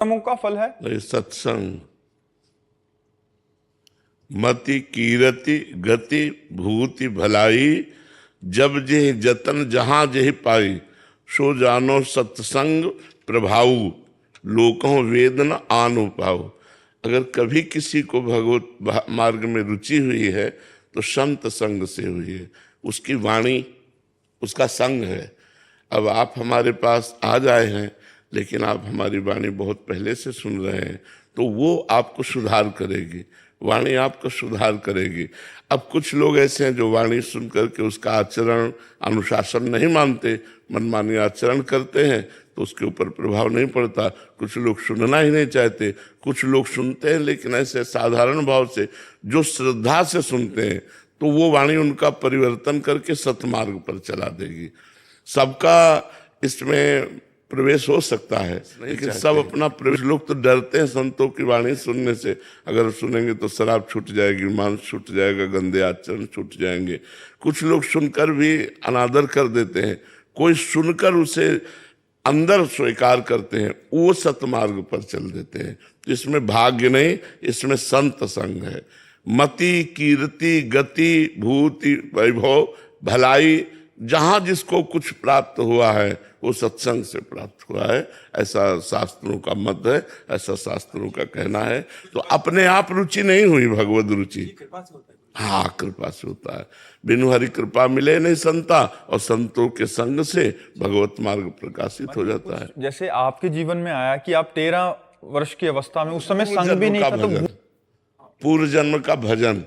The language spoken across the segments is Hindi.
कर्मों का फल है ये सत्संग। मति कीरति गति भूति भलाई, जब जे जतन जहां जे पाई, सो जानो सत्संग प्रभाऊ, लोकों वेद न आन पाओ। अगर कभी किसी को भगवत मार्ग में रुचि हुई है तो संत संग से हुई है, उसकी वाणी उसका संग है। अब आप हमारे पास आज आए हैं, लेकिन आप हमारी वाणी बहुत पहले से सुन रहे हैं, तो वो आपको सुधार करेगी, वाणी आपको सुधार करेगी। अब कुछ लोग ऐसे हैं जो वाणी सुन करके उसका आचरण अनुशासन नहीं मानते, मनमानी आचरण करते हैं, तो उसके ऊपर प्रभाव नहीं पड़ता। कुछ लोग सुनना ही नहीं चाहते, कुछ लोग सुनते हैं लेकिन ऐसे साधारण भाव से, जो श्रद्धा से सुनते हैं, तो वो वाणी उनका परिवर्तन करके सतमार्ग पर चला देगी। सबका इसमें प्रवेश हो सकता है, लेकिन सब अपना प्रवेश। लोग तो डरते हैं संतों की वाणी सुनने से, अगर सुनेंगे तो शराब छूट जाएगी, मांस छूट जाएगा, गंदे आचरण छूट जाएंगे। कुछ लोग सुनकर भी अनादर कर देते हैं, कोई सुनकर उसे अंदर स्वीकार करते हैं, वो सतमार्ग पर चल देते हैं। इसमें भाग्य नहीं, इसमें संत संग है। मति कीर्ति गति भूति वैभव भलाई, जहां जिसको कुछ प्राप्त हुआ है वो सत्संग से प्राप्त हुआ है, ऐसा शास्त्रों का मत है, ऐसा शास्त्रों का कहना है। तो अपने आप रुचि नहीं हुई, भगवत रुचि हाँ कृपा से होता है। बिनु हरि कृपा मिले नहीं संता, और संतों के संग से भगवत मार्ग प्रकाशित हो जाता है। जैसे आपके जीवन में आया कि आप 13 वर्ष की अवस्था में, उस समय संग भी नहीं था, तो पूर्व जन्म का भजन,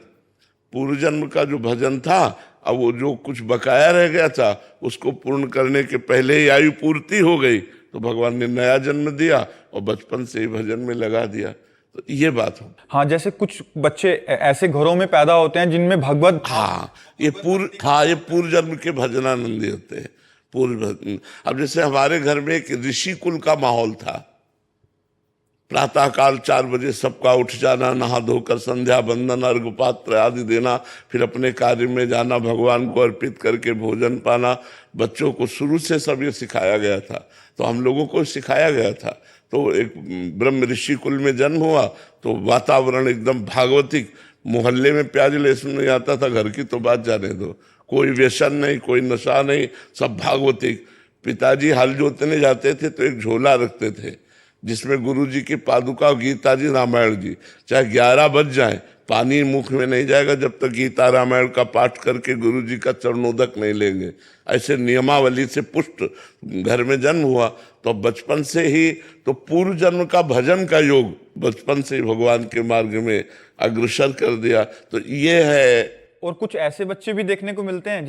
पूर्व जन्म का जो भजन था, अब वो जो कुछ बकाया रह गया था उसको पूर्ण करने के पहले ही आयु पूर्ति हो गई, तो भगवान ने नया जन्म दिया और बचपन से ही भजन में लगा दिया। तो ये बात हो। हाँ, जैसे कुछ बच्चे ऐसे घरों में पैदा होते हैं जिनमें भगवत ये पूर्व जन्म के भजनानंदी होते हैं, पूर्व। अब जैसे हमारे घर में एक ऋषि कुल का माहौल था, प्रातः काल 4 बजे सबका उठ जाना, नहा धोकर संध्या बंदन अर्घ पात्र आदि देना, फिर अपने कार्य में जाना, भगवान को अर्पित करके भोजन पाना। बच्चों को शुरू से सब ये सिखाया गया था, तो हम लोगों को सिखाया गया था। तो एक ब्रह्म ऋषि कुल में जन्म हुआ तो वातावरण एकदम भागवतिक, मोहल्ले में प्याज लहसुन नहीं आता था, घर की तो बात जाने दो, कोई व्यसन नहीं, कोई नशा नहीं, सब भागवतिक। पिताजी हल जोतने जाते थे तो एक झोला रखते थे जिसमें गुरु जी की पादुका, गीता जी, रामायण जी, चाहे 11 बज जाए, पानी मुख में नहीं जाएगा जब तक गीता रामायण का पाठ करके गुरु जी का चरणोदक नहीं लेंगे। ऐसे नियमावली से पुष्ट घर में जन्म हुआ, तो बचपन से ही तो पूर्व जन्म का भजन का योग बचपन से ही भगवान के मार्ग में अग्रसर कर दिया। तो ये है। और कुछ ऐसे बच्चे भी देखने को मिलते हैं